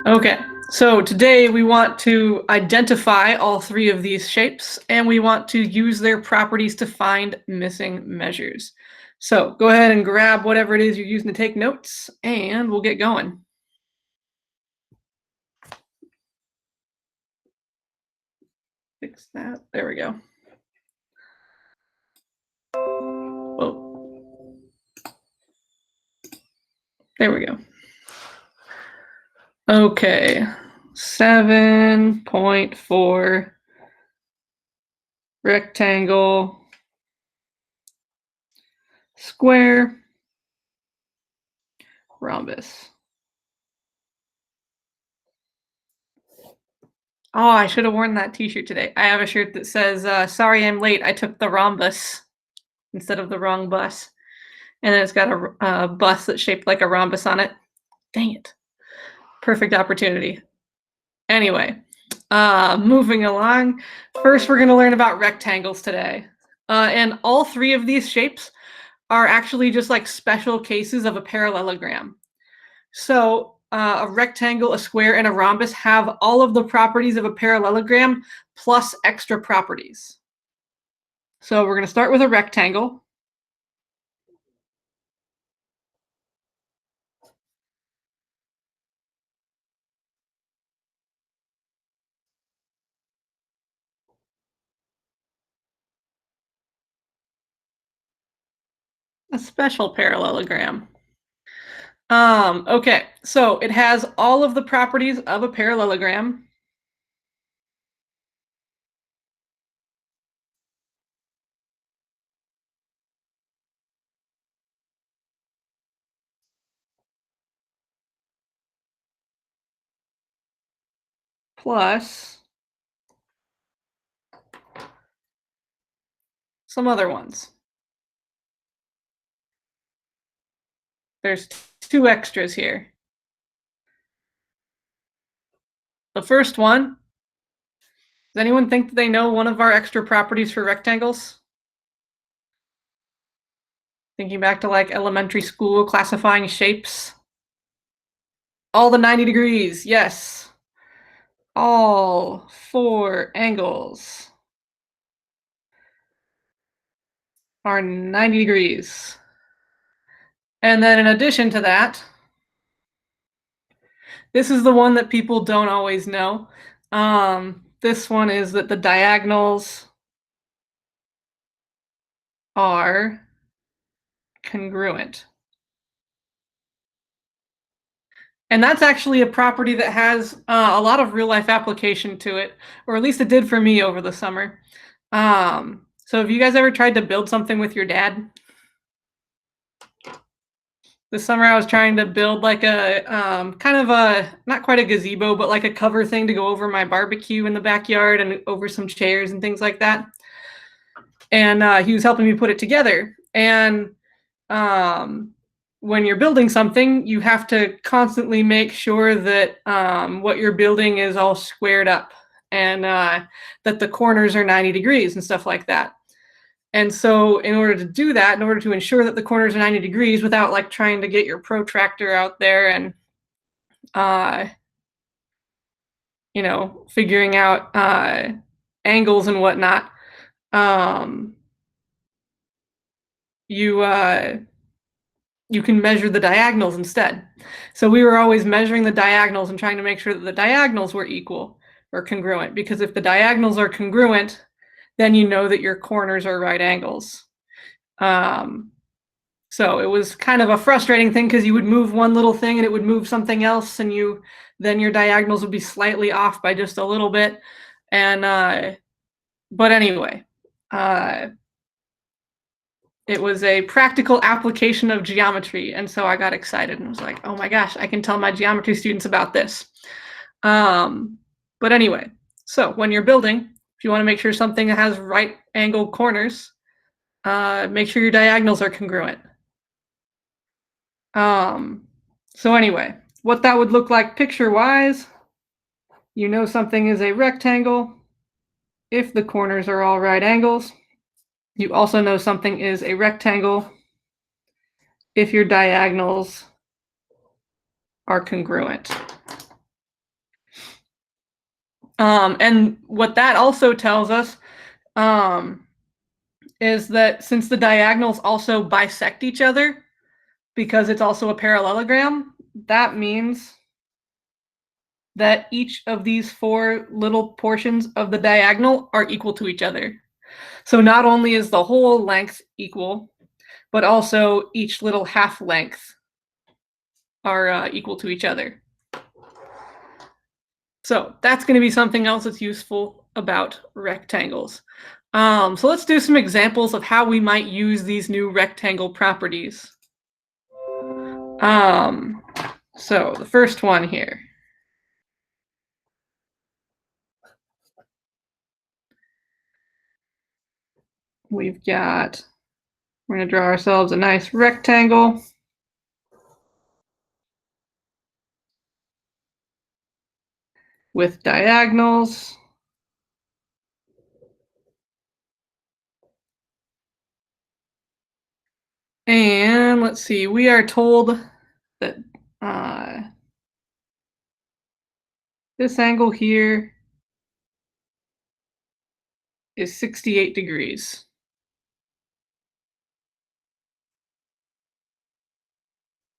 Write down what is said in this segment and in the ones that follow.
Okay, so today we want to identify all three of these shapes, and we want to use their properties to find missing measures. So go ahead and grab whatever it is you're using to take notes, and we'll get going. Fix that. There we go. Whoa. There we go. Okay, 7.4 rectangle square rhombus. Oh, I should have worn that t-shirt today. I have a shirt that says, sorry I'm late, I took the rhombus instead of the wrong bus. And then it's got a bus that's shaped like a rhombus on it. Dang it. Perfect opportunity. Anyway, moving along. First, we're going to learn about rectangles today. And all three of these shapes are actually just like special cases of a parallelogram. So a rectangle, a square, and a rhombus have all of the properties of a parallelogram plus extra properties. So we're going to start with a rectangle. A special parallelogram. Okay, so it has all of the properties of a parallelogram. Plus some other ones. There's two extras here. The first one, does anyone think that they know one of our extra properties for rectangles? Thinking back to like elementary school classifying shapes. All the 90 degrees, yes. All four angles are 90 degrees. And then in addition to that, this is the one that people don't always know. This one is that the diagonals are congruent. And that's actually a property that has a lot of real life application to it, or at least it did for me over the summer. So have you guys ever tried to build something with your dad? This summer I was trying to build like a kind of a, not quite a gazebo, but like a cover thing to go over my barbecue in the backyard and over some chairs and things like that. And he was helping me put it together. And when you're building something, you have to constantly make sure that what you're building is all squared up and that the corners are 90 degrees and stuff like that. And so in order to do that, in order to ensure that the corners are 90 degrees without like trying to get your protractor out there and, you know, figuring out angles and whatnot, you can measure the diagonals instead. So we were always measuring the diagonals and trying to make sure that the diagonals were equal or congruent, because if the diagonals are congruent, then you know that your corners are right angles. So it was kind of a frustrating thing because you would move one little thing and it would move something else, and then your diagonals would be slightly off by just a little bit. And but anyway, it was a practical application of geometry, and so I got excited and was like, oh my gosh, I can tell my geometry students about this. But anyway, so when you're building, if you want to make sure something has right angled corners, make sure your diagonals are congruent. So anyway, what that would look like picture-wise, you know something is a rectangle if the corners are all right angles. You also know something is a rectangle if your diagonals are congruent. And what that also tells us is that since the diagonals also bisect each other, because it's also a parallelogram, that means that each of these four little portions of the diagonal are equal to each other. So not only is the whole length equal, but also each little half length are equal to each other. So that's going to be something else that's useful about rectangles. So let's do some examples of how we might use these new rectangle properties. So the first one here. We're going to draw ourselves a nice rectangle. With diagonals. And let's see, we are told that this angle here is 68 degrees.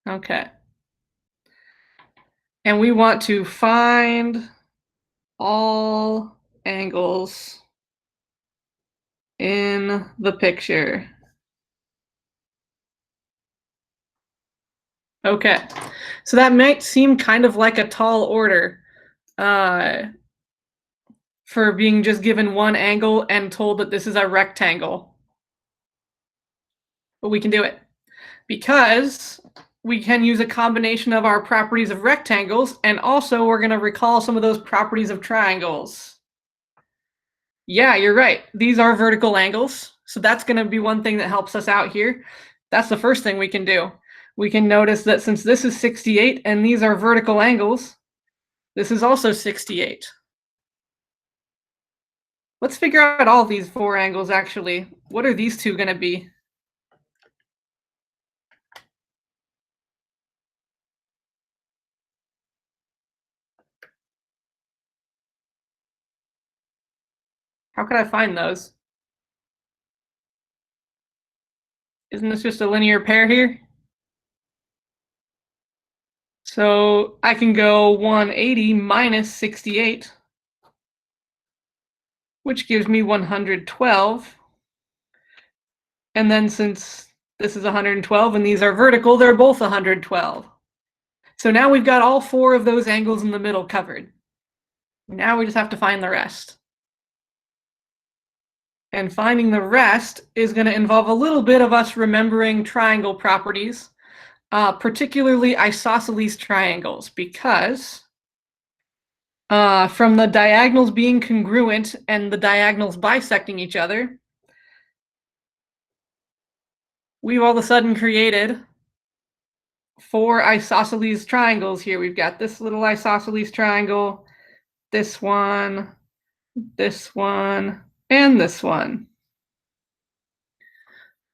Okay. And we want to find all angles in the picture. Okay, so that might seem kind of like a tall order for being just given one angle and told that this is a rectangle. But we can do it because we can use a combination of our properties of rectangles, and also we're going to recall some of those properties of triangles. Yeah, you're right. These are vertical angles. So that's going to be one thing that helps us out here. That's the first thing we can do. We can notice that since this is 68 and these are vertical angles, this is also 68. Let's figure out all these four angles actually. What are these two going to be? How could I find those? Isn't this just a linear pair here? So I can go 180 minus 68, which gives me 112. And then since this is 112 and these are vertical, they're both 112. So now we've got all four of those angles in the middle covered. Now we just have to find the rest. And finding the rest is going to involve a little bit of us remembering triangle properties, particularly isosceles triangles, because from the diagonals being congruent and the diagonals bisecting each other, we've all of a sudden created four isosceles triangles here. We've got this little isosceles triangle, this one, and this one.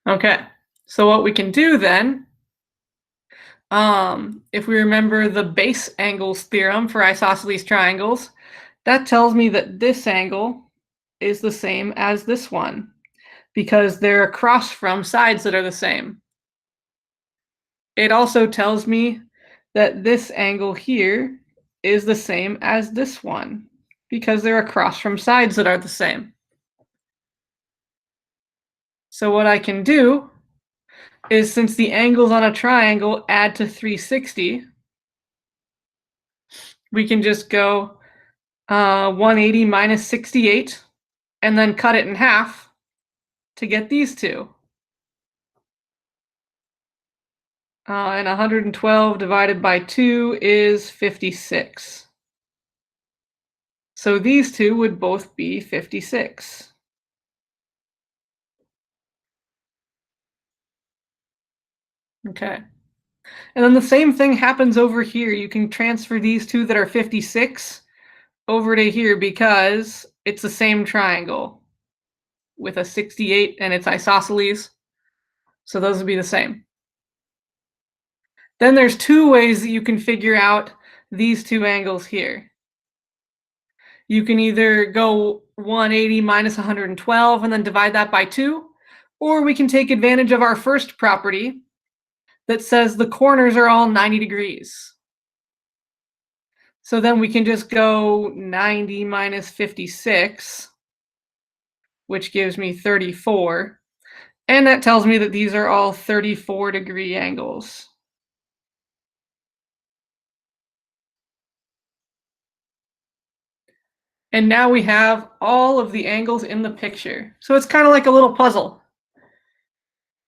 Okay, so what we can do then, if we remember the base angles theorem for isosceles triangles, that tells me that this angle is the same as this one because they're across from sides that are the same. It also tells me that this angle here is the same as this one because they're across from sides that are the same. So what I can do is, since the angles on a triangle add to 360, we can just go 180 minus 68 and then cut it in half to get these two. And 112 divided by 2 is 56. So these two would both be 56. Okay. And then the same thing happens over here. You can transfer these two that are 56 over to here because it's the same triangle with a 68 and it's isosceles. So those would be the same. Then there's two ways that you can figure out these two angles here. You can either go 180 minus 112 and then divide that by 2, or we can take advantage of our first property that says the corners are all 90 degrees. So then we can just go 90 minus 56, which gives me 34. And that tells me that these are all 34-degree angles. And now we have all of the angles in the picture. So it's kind of like a little puzzle,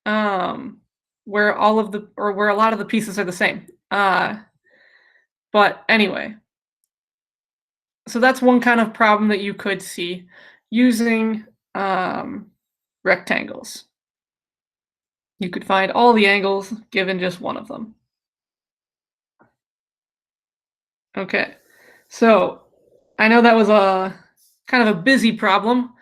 where a lot of the pieces are the same. But anyway, so that's one kind of problem that you could see using rectangles. You could find all the angles given just one of them. Okay, so I know that was a kind of a busy problem.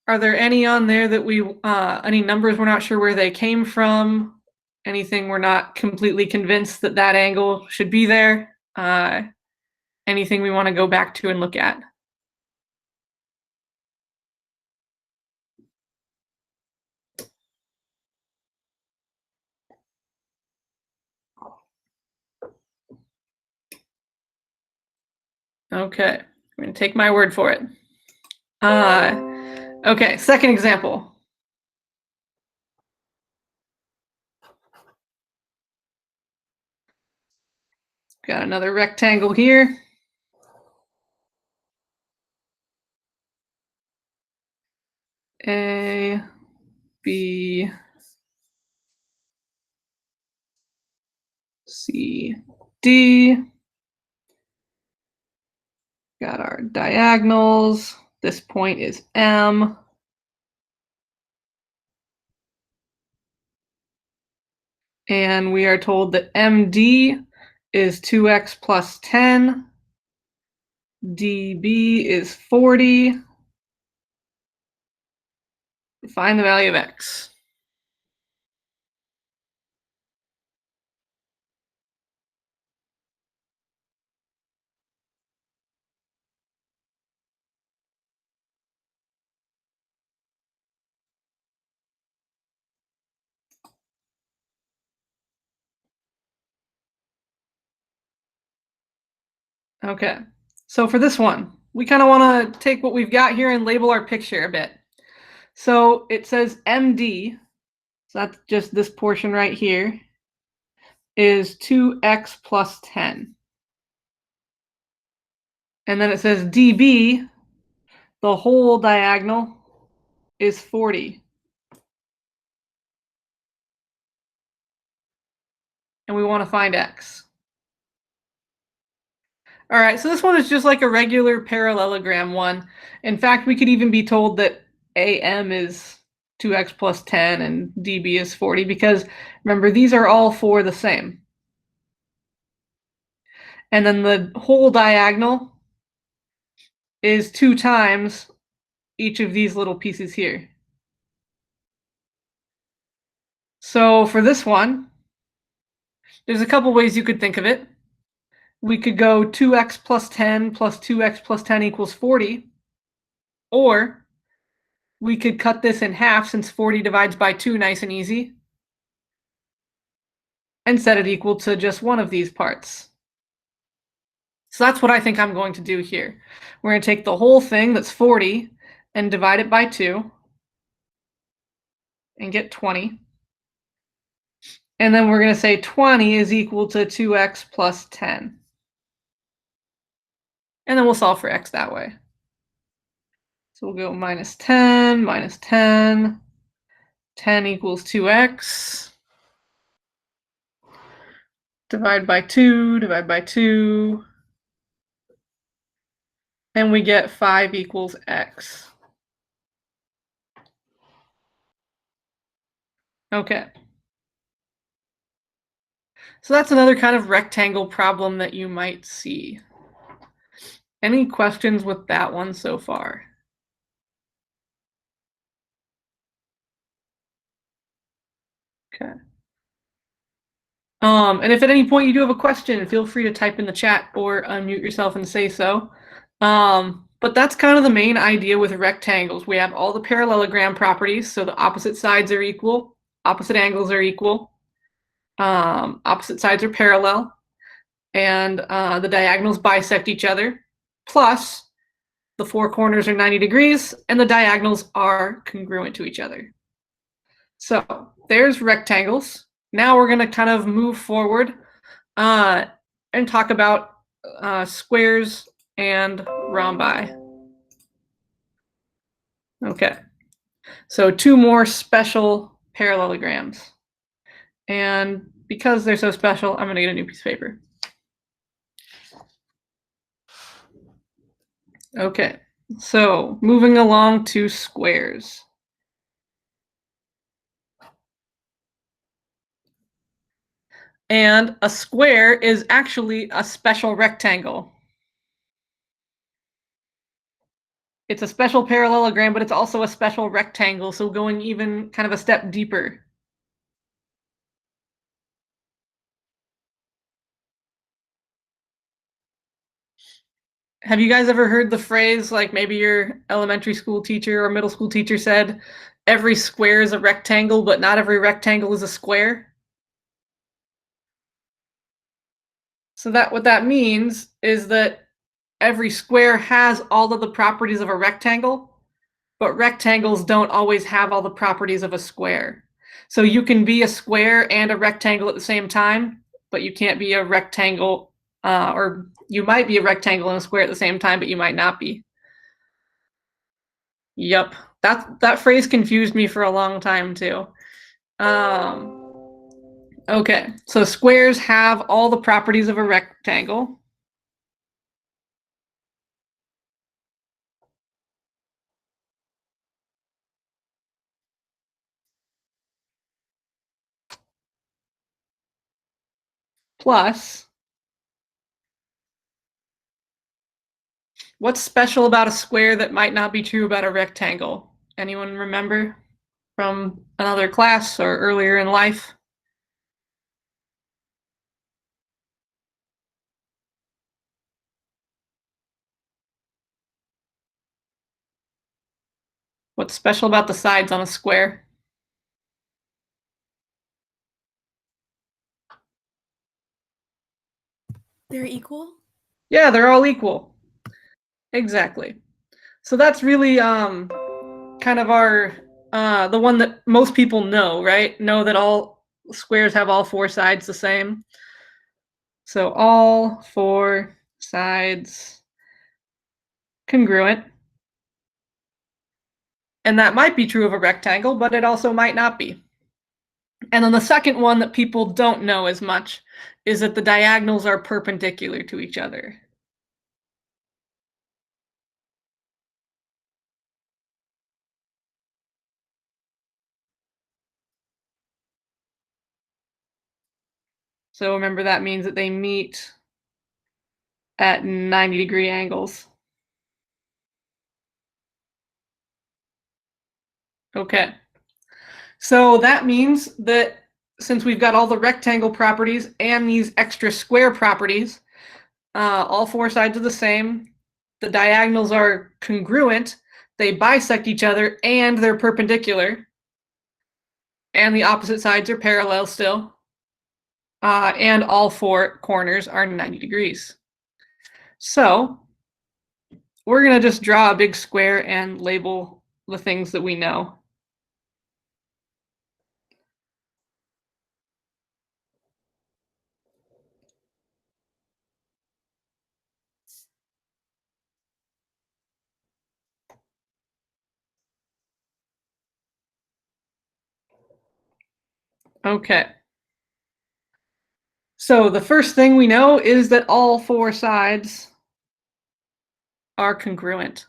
Are there any on there that any numbers we're not sure where they came from? Anything we're not completely convinced that that angle should be there? Anything we want to go back to and look at? Okay, I'm going to take my word for it. Okay, second example. Got another rectangle here. A, B, C, D. Got our diagonals. This point is M. And we are told that MD is 2x plus 10. DB is 40. Find the value of x. Okay, so for this one, we kind of want to take what we've got here and label our picture a bit. So it says MD, so that's just this portion right here, is 2x plus 10. And then it says DB, the whole diagonal, is 40. And we want to find x. All right, so this one is just like a regular parallelogram one. In fact, we could even be told that AM is 2x plus 10 and DB is 40 because remember, these are all four the same. And then the whole diagonal is 2 times each of these little pieces here. So for this one, there's a couple ways you could think of it. We could go 2x plus 10 plus 2x plus 10 equals 40. Or we could cut this in half since 40 divides by 2 nice and easy. And set it equal to just one of these parts. So that's what I think I'm going to do here. We're going to take the whole thing that's 40 and divide it by 2 and get 20. And then we're going to say 20 is equal to 2x plus 10. And then we'll solve for x that way. So we'll go minus 10, minus 10. 10 equals 2x. Divide by 2, divide by 2. And we get 5 equals x. Okay. So that's another kind of rectangle problem that you might see. Any questions with that one so far? Okay. And if at any point you do have a question, feel free to type in the chat or unmute yourself and say so. But that's kind of the main idea with rectangles. We have all the parallelogram properties, so the opposite sides are equal, opposite angles are equal, opposite sides are parallel, and the diagonals bisect each other, plus the four corners are 90 degrees, and the diagonals are congruent to each other. So there's rectangles. Now we're going to kind of move forward and talk about squares and rhombi. Okay, so two more special parallelograms. And because they're so special, I'm going to get a new piece of paper. Okay, so moving along to squares. And a square is actually a special rectangle. It's a special parallelogram, but it's also a special rectangle, so going even kind of a step deeper. Have you guys ever heard the phrase, like maybe your elementary school teacher or middle school teacher said, every square is a rectangle, but not every rectangle is a square? So what that means is that every square has all of the properties of a rectangle, but rectangles don't always have all the properties of a square. So you can be a square and a rectangle at the same time, but you can't be a rectangle, or you might be a rectangle and a square at the same time, but you might not be. Yep, that phrase confused me for a long time too. Okay, so squares have all the properties of a rectangle. Plus, what's special about a square that might not be true about a rectangle? Anyone remember from another class or earlier in life? What's special about the sides on a square? They're equal? Yeah, they're all equal. Exactly. So that's really kind of our the one that most people know, right? Know that all squares have all four sides the same. So all four sides congruent. And that might be true of a rectangle, but it also might not be. And then the second one that people don't know as much is that the diagonals are perpendicular to each other. So remember, that means that they meet at 90-degree angles. Okay. So that means that since we've got all the rectangle properties and these extra square properties, all four sides are the same, the diagonals are congruent, they bisect each other, and they're perpendicular, and the opposite sides are parallel still, and all four corners are 90 degrees. So we're going to just draw a big square and label the things that we know. Okay. So the first thing we know is that all four sides are congruent.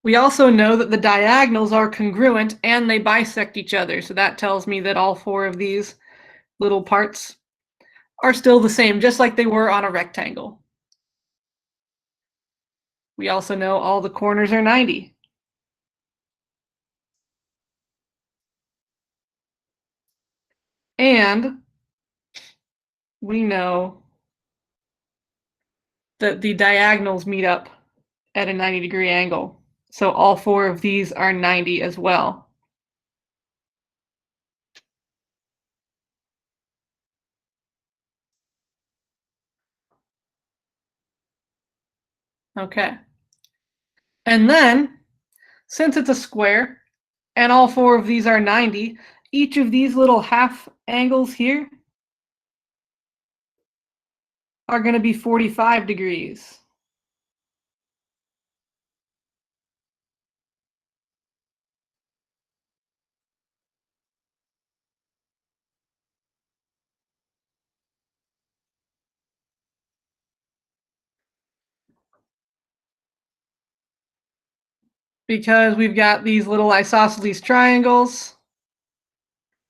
We also know that the diagonals are congruent and they bisect each other. So that tells me that all four of these little parts are still the same, just like they were on a rectangle. We also know all the corners are 90. And we know that the diagonals meet up at a 90-degree angle. So all four of these are 90 as well. Okay. And then, since it's a square, and all four of these are 90, each of these little half angles here are going to be 45 degrees. Because we've got these little isosceles triangles,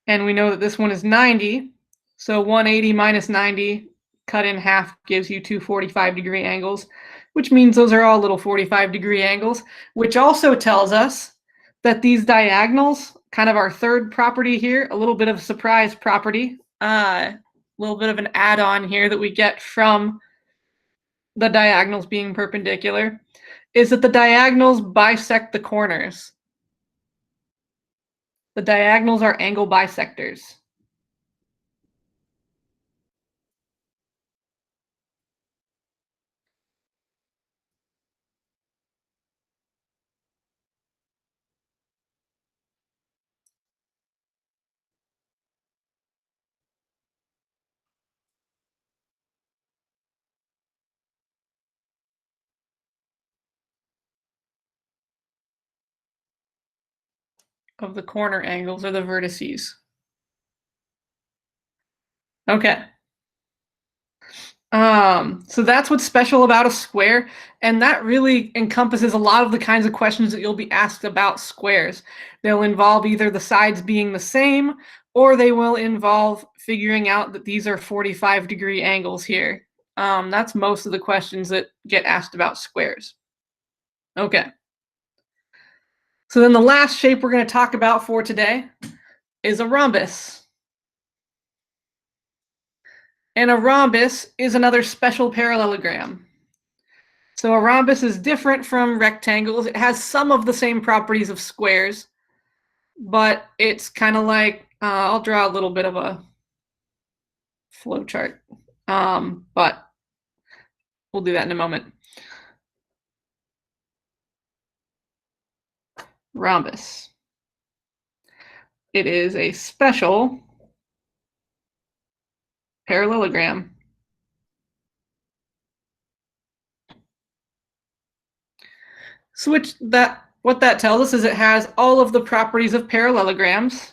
and we know that this one is 90, so 180 minus 90 cut in half gives you two 45-degree angles, which means those are all little 45-degree angles, which also tells us that these diagonals, kind of our third property here, a little bit of a surprise property, a little bit of an add-on here that we get from the diagonals being perpendicular, is that the diagonals bisect the corners. The diagonals are angle bisectors. Of the corner angles or the vertices. Okay. So that's what's special about a square, and that really encompasses a lot of the kinds of questions that you'll be asked about squares. They'll involve either the sides being the same, or they will involve figuring out that these are 45-degree angles here. That's most of the questions that get asked about squares. Okay. So then the last shape we're going to talk about for today is a rhombus. And a rhombus is another special parallelogram. So a rhombus is different from rectangles. It has some of the same properties of squares, but it's kind of like, I'll draw a little bit of a flow chart, but we'll do that in a moment. Rhombus. It is a special parallelogram. So what that tells us is it has all of the properties of parallelograms.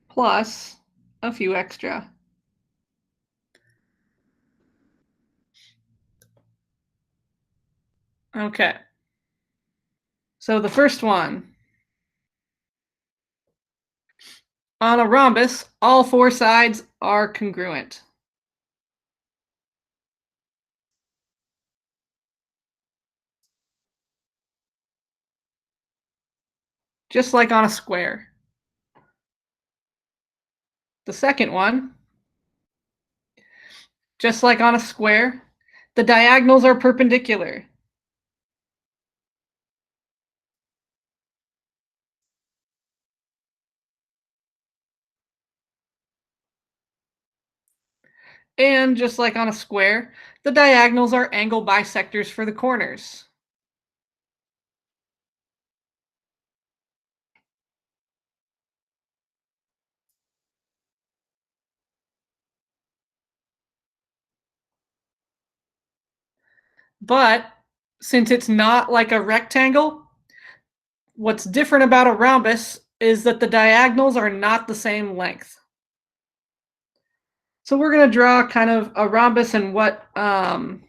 Plus a few extra. Okay. So the first one. On a rhombus, all four sides are congruent. Just like on a square. The second one, just like on a square, the diagonals are perpendicular. And just like on a square, the diagonals are angle bisectors for the corners. But since it's not like a rectangle, what's different about a rhombus is that the diagonals are not the same length. So we're going to draw kind of a rhombus and what the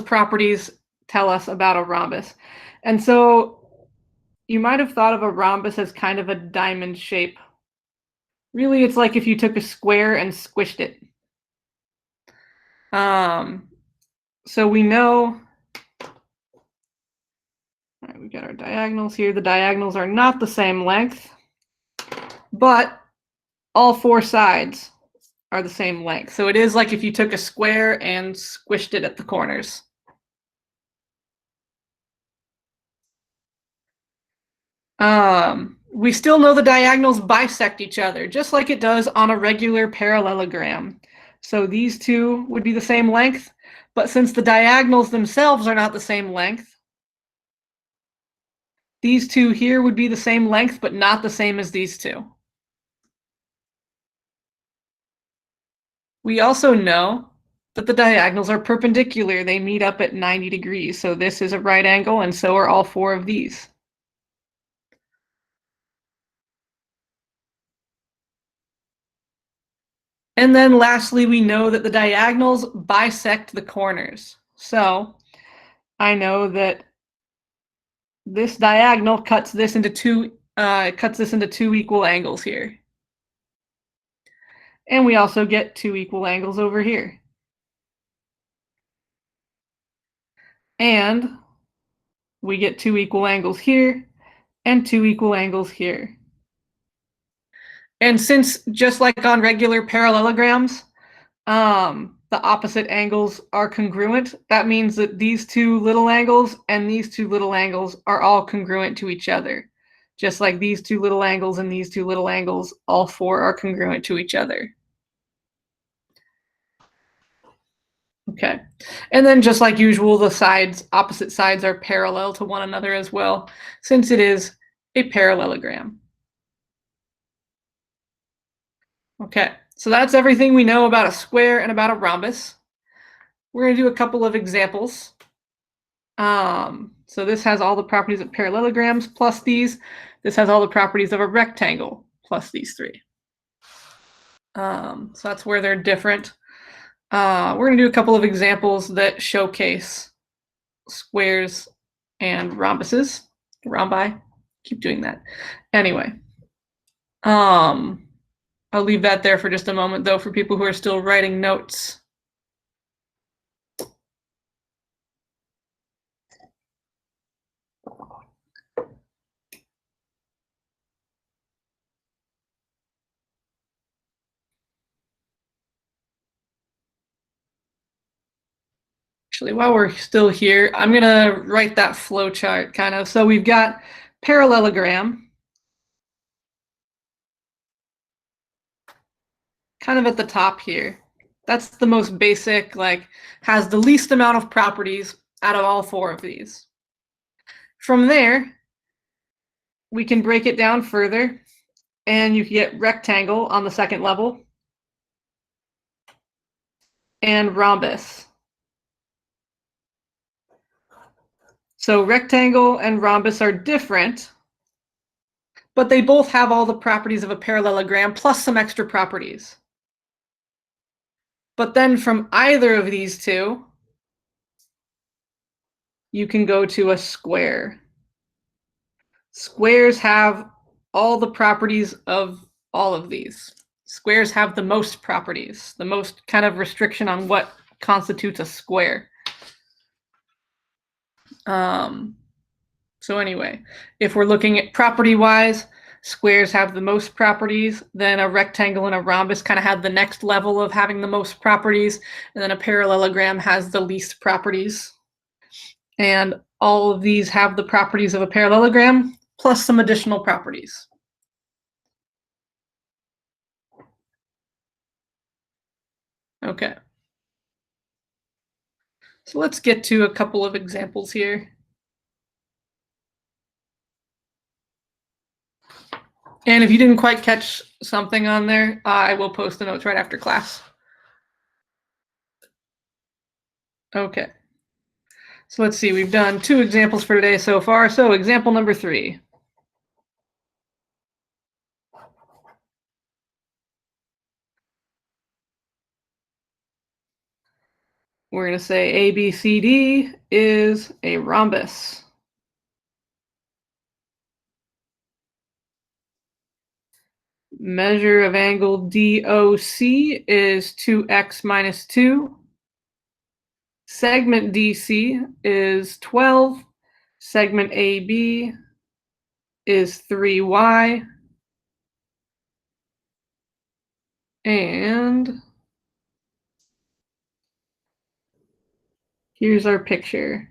properties tell us about a rhombus. And so you might have thought of a rhombus as kind of a diamond shape. Really, it's like if you took a square and squished it. So we know All right, we've got our diagonals here. The diagonals are not the same length, but all four sides are the same length. So it is like if you took a square and squished it at the corners. We still know the diagonals bisect each other, just like it does on a regular parallelogram. So these two would be the same length, but since the diagonals themselves are not the same length, these two here would be the same length, but not the same as these two. We also know that the diagonals are perpendicular. They meet up at 90 degrees. So this is a right angle, and so are all four of these. And then lastly, we know that the diagonals bisect the corners. So I know that this diagonal cuts this into two equal angles here. And we also get two equal angles over here. And we get two equal angles here and two equal angles here. And since, just like on regular parallelograms, the opposite angles are congruent, that means that these two little angles and these two little angles are all congruent to each other. Just like these two little angles and these two little angles, all four are congruent to each other. Okay, and then just like usual, the opposite sides are parallel to one another as well, since it is a parallelogram. Okay, so that's everything we know about a square and about a rhombus. We're going to do a couple of examples. So this has all the properties of parallelograms plus these. This has all the properties of a rectangle plus these three. So that's where they're different. We're going to do a couple of examples that showcase squares and rhombuses. Rhombi. Keep doing that. Anyway. I'll leave that there for just a moment, though, for people who are still writing notes. Actually, while we're still here, I'm going to write that flow chart kind of. So we've got parallelogram kind of at the top here. That's the most basic, like has the least amount of properties out of all four of these. From there, we can break it down further, and you can get rectangle on the second level and rhombus. So rectangle and rhombus are different, but they both have all the properties of a parallelogram plus some extra properties. But then from either of these two, you can go to a square. Squares have all the properties of all of these. Squares have the most properties, the most kind of restriction on what constitutes a square. So anyway, if we're looking at property-wise, squares have the most properties, then a rectangle and a rhombus kind of have the next level of having the most properties, and then a parallelogram has the least properties. And all of these have the properties of a parallelogram, plus some additional properties. Okay. So let's get to a couple of examples here. And if you didn't quite catch something on there, I will post the notes right after class. Okay. So let's see, we've done 2 examples for today so far. So example number 3. We're going to say ABCD is a rhombus. Measure of angle DOC is 2x minus 2. Segment DC is 12. Segment AB is 3y. And here's our picture.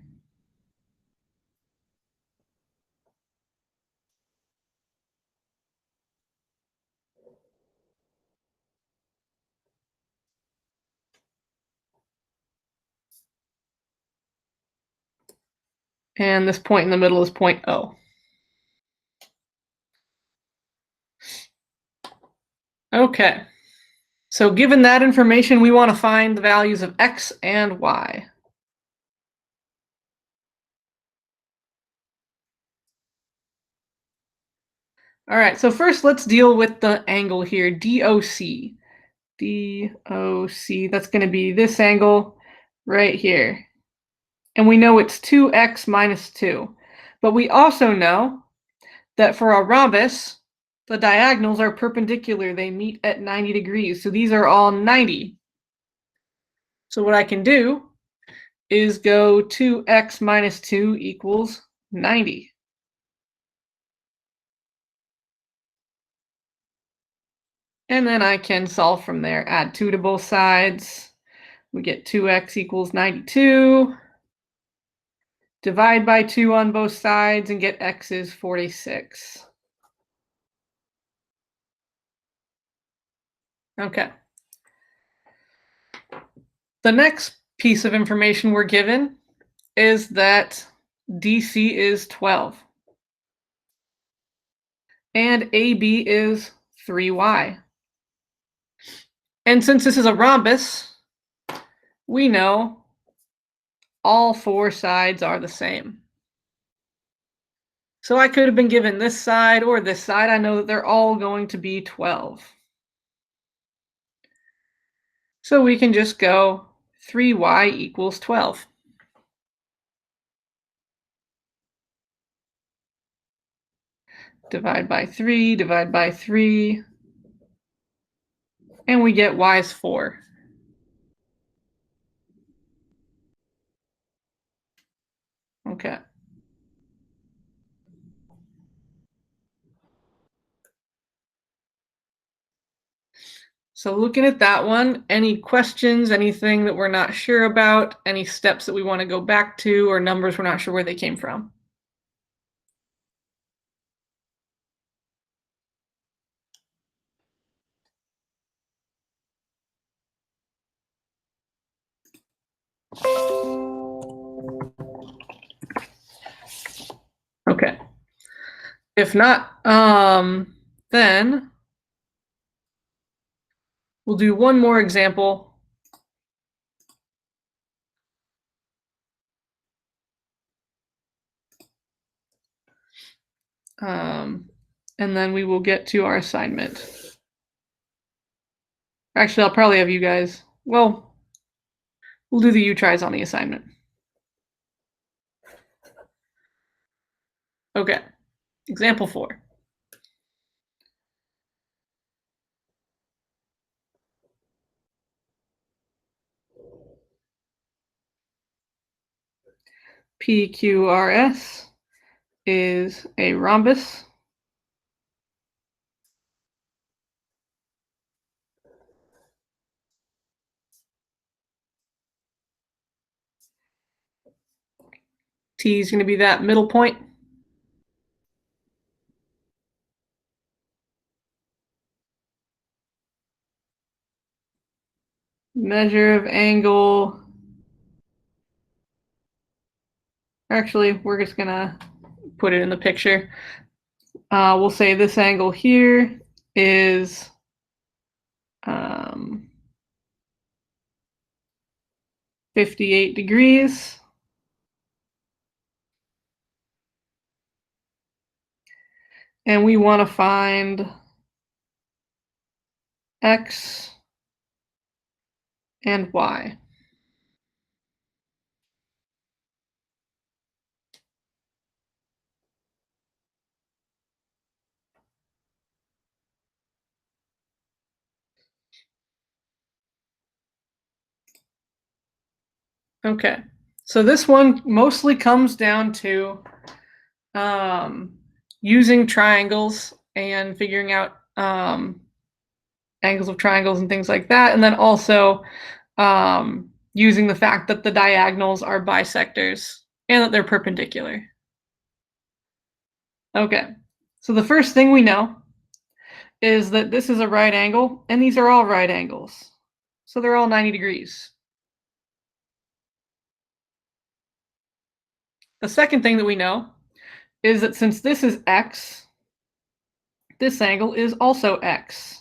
And this point in the middle is point O. Okay. So given that information, we want to find the values of x and y. All right, so first let's deal with the angle here, DOC. DOC, that's going to be this angle right here. And we know it's 2x minus 2. But we also know that for a rhombus, the diagonals are perpendicular. They meet at 90 degrees. So these are all 90. So what I can do is go 2x minus 2 equals 90. And then I can solve from there. Add 2 to both sides. We get 2x equals 92. Divide by 2 on both sides and get x is 46. Okay. The next piece of information we're given is that DC is 12. And AB is 3y. And since this is a rhombus, we know all 4 sides are the same. So I could have been given this side or this side. I know that they're all going to be 12. So we can just go 3y equals 12. Divide by 3, divide by 3, and we get y is 4. Okay. So looking at that one, any questions, anything that we're not sure about, any steps that we want to go back to, or numbers we're not sure where they came from? Okay. If not, then we'll do one more example. And then we will get to our assignment. Actually, I'll probably have you guys, well, we'll do the U-tries on the assignment. Okay, example 4. PQRS is a rhombus. T is going to be that middle point. Measure of angle. Actually, we're just going to put it in the picture. We'll say this angle here is 58 degrees. And we want to find x and y. Okay, so this one mostly comes down to using triangles and figuring out angles of triangles and things like that, and then also using the fact that the diagonals are bisectors and that they're perpendicular. Okay, so the first thing we know is that this is a right angle, and these are all right angles. So they're all 90 degrees. The second thing that we know is that since this is x, this angle is also x.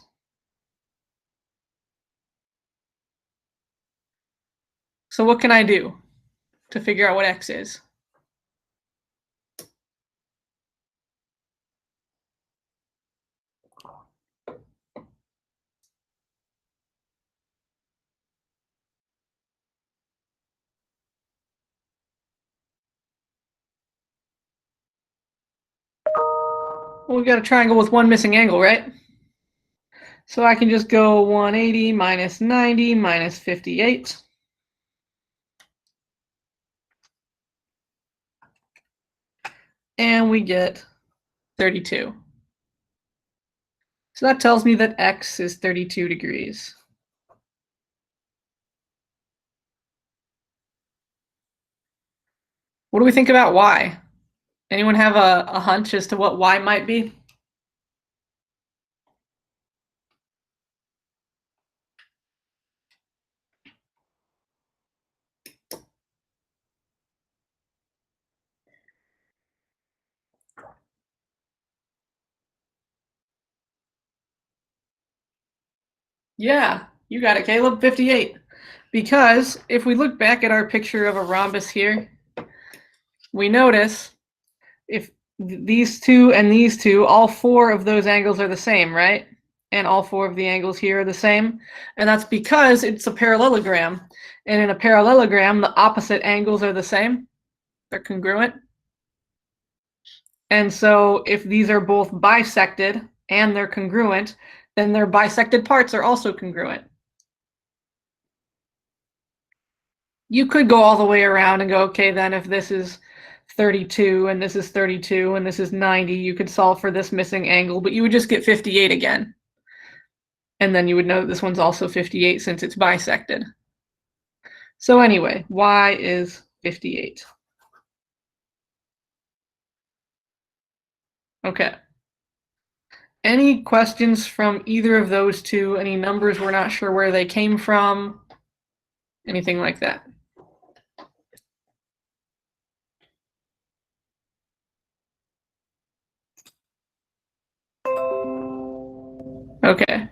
So what can I do to figure out what x is? Well, we've got a triangle with one missing angle, right? So I can just go 180 minus 90 minus 58. And we get 32. So that tells me that x is 32 degrees. What do we think about y? Anyone have a hunch as to what y might be? Yeah, you got it, Caleb, 58. Because if we look back at our picture of a rhombus here, we notice if these two and these two, all four of those angles are the same, right? And all four of the angles here are the same. And that's because it's a parallelogram. And in a parallelogram, the opposite angles are the same. They're congruent. And so if these are both bisected and they're congruent, then their bisected parts are also congruent. You could go all the way around and go, okay, then if this is 32 and this is 32 and this is 90, you could solve for this missing angle, but you would just get 58 again. And then you would know that this one's also 58 since it's bisected. So anyway, y is 58. Okay. Any questions from either of those two? Any numbers we're not sure where they came from? Anything like that? Okay.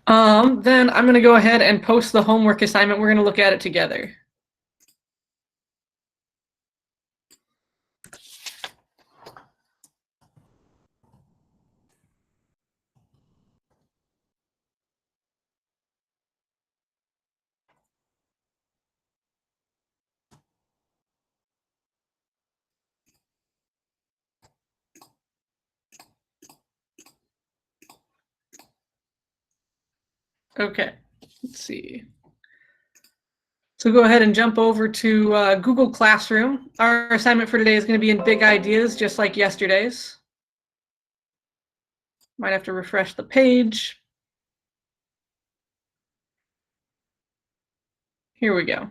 Then I'm going to go ahead and post the homework assignment. We're going to look at it together. Okay, let's see. So go ahead and jump over to Google Classroom. Our assignment for today is going to be in big ideas, just like yesterday's. Might have to refresh the page. Here we go.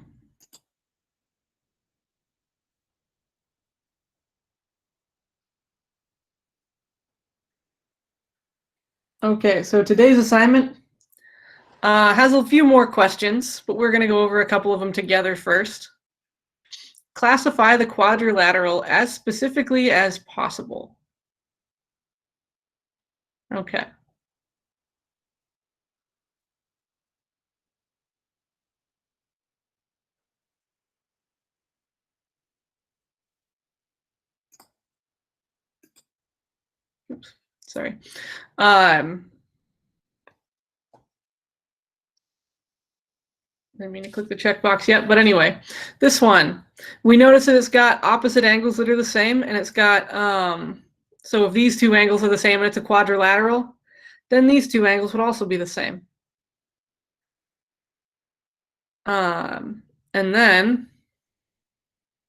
Okay, so today's assignment has a few more questions, but we're going to go over a couple of them together first. Classify the quadrilateral as specifically as possible. Okay. Oops, sorry. I didn't mean to click the checkbox yet, but anyway, this one, we notice that it's got opposite angles that are the same, and it's got, so if these two angles are the same and it's a quadrilateral, then these two angles would also be the same. And then,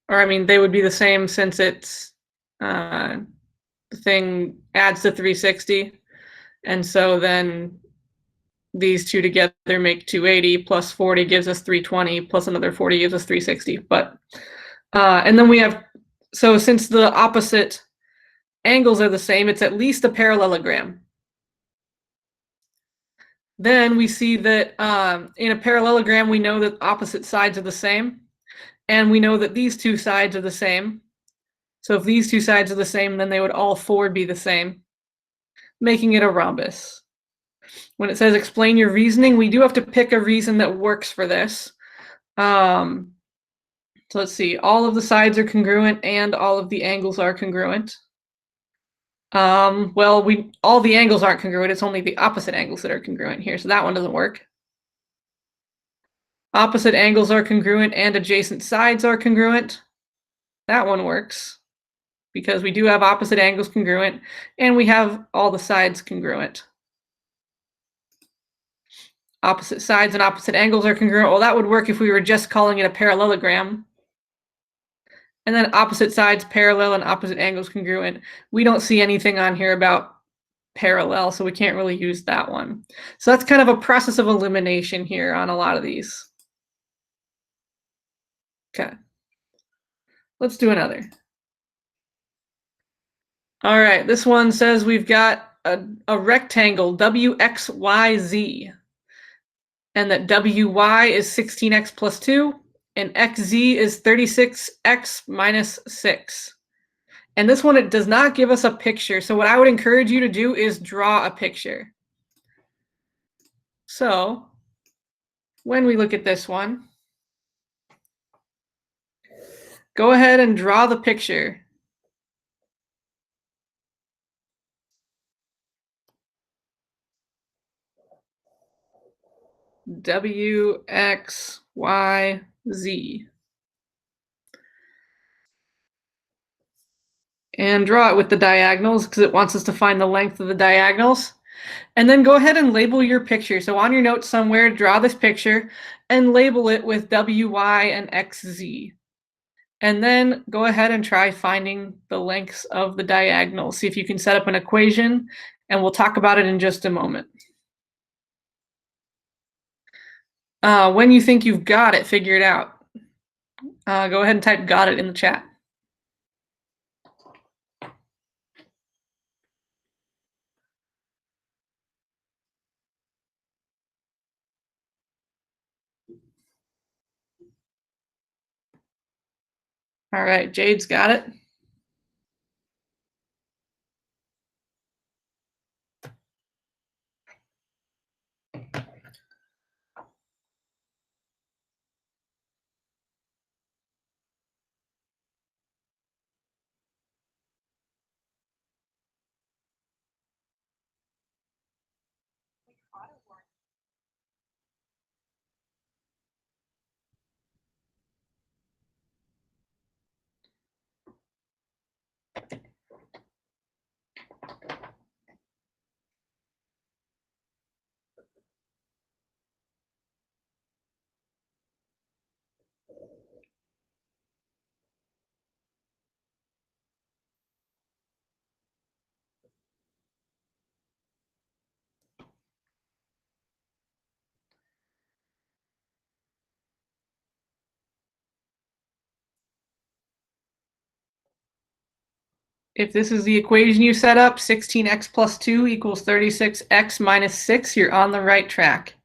or I mean, they would be the same since it's the thing adds to 360. And so then these two together make 280 plus 40 gives us 320 plus another 40 gives us 360. But and then we have, so since the opposite angles are the same, it's at least a parallelogram. Then we see that in a parallelogram, we know that opposite sides are the same. And we know that these two sides are the same. So if these two sides are the same, then they would all four be the same, making it a rhombus. When it says explain your reasoning, we do have to pick a reason that works for this. So let's see, all of the sides are congruent and all of the angles are congruent. Well, all the angles aren't congruent, it's only the opposite angles that are congruent here, so that one doesn't work. Opposite angles are congruent and adjacent sides are congruent. That one works because we do have opposite angles congruent and we have all the sides congruent. Opposite sides and opposite angles are congruent. Well, that would work if we were just calling it a parallelogram. And then opposite sides parallel and opposite angles congruent. We don't see anything on here about parallel, so we can't really use that one. So that's kind of a process of elimination here on a lot of these. Okay. Let's do another. All right, this one says we've got a rectangle, WXYZ, and that WY is 16x plus 2, and XZ is 36x minus 6. And this one, it does not give us a picture. So what I would encourage you to do is draw a picture. So when we look at this one, go ahead and draw the picture. W, X, Y, Z. And draw it with the diagonals because it wants us to find the length of the diagonals. And then go ahead and label your picture. So on your notes somewhere, draw this picture and label it with WY and XZ. And then go ahead and try finding the lengths of the diagonals. See if you can set up an equation, and we'll talk about it in just a moment. When you think you've got it figured out, go ahead and type "got it" in the chat. All right, Jade's got it. If this is the equation you set up, 16x plus 2 equals 36x minus 6, you're on the right track.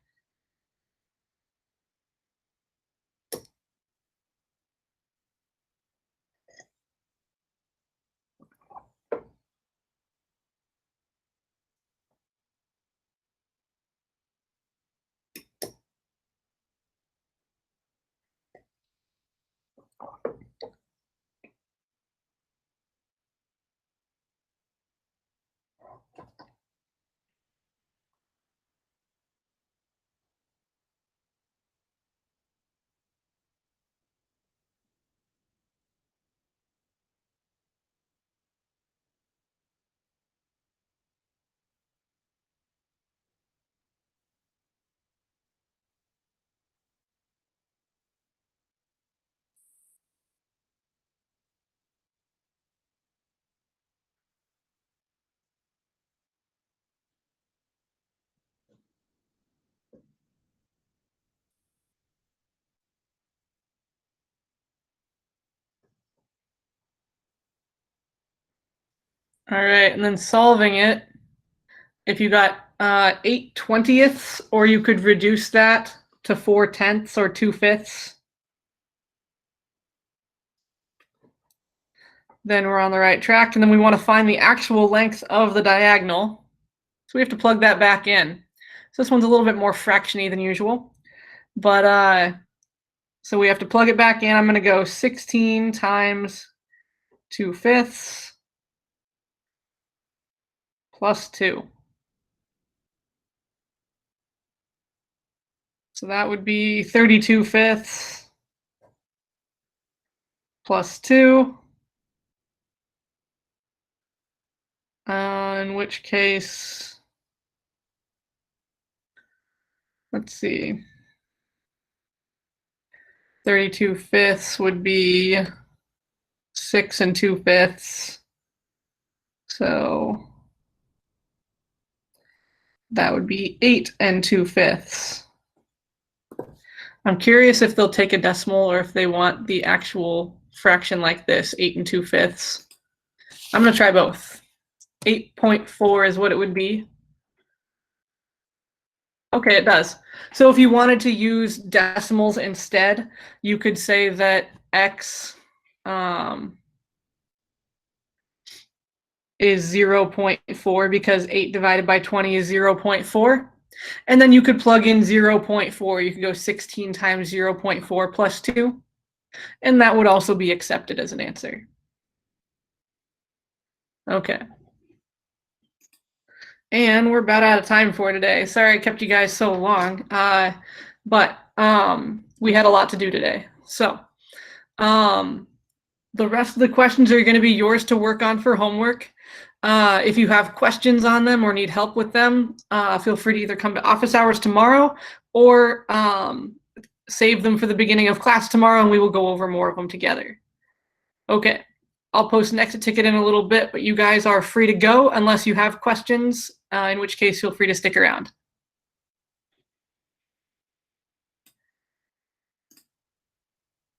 All right, and then solving it, if you got 8/20ths, or you could reduce that to 4/10ths or 2/5, then we're on the right track. And then we want to find the actual length of the diagonal. So we have to plug that back in. So this one's a little bit more fractiony than usual. But so we have to plug it back in. I'm going to go 16 times 2/5 plus 2. So that would be 32/5 plus 2. In which case, let's see, 32/5 would be 6 2/5. So that would be 8 2/5. I'm curious if they'll take a decimal or if they want the actual fraction like this, 8 2/5. I'm going to try both. 8.4 is what it would be. Okay, it does. So if you wanted to use decimals instead, you could say that x is 0.4 because 8 divided by 20 is 0.4. And then you could plug in 0.4. You could go 16 times 0.4 plus 2. And that would also be accepted as an answer. Okay. And we're about out of time for today. Sorry I kept you guys so long. But we had a lot to do today. So the rest of the questions are going to be yours to work on for homework. If you have questions on them or need help with them, feel free to either come to office hours tomorrow or save them for the beginning of class tomorrow, and we will go over more of them together. Okay, I'll post an exit ticket in a little bit, but you guys are free to go unless you have questions, in which case feel free to stick around.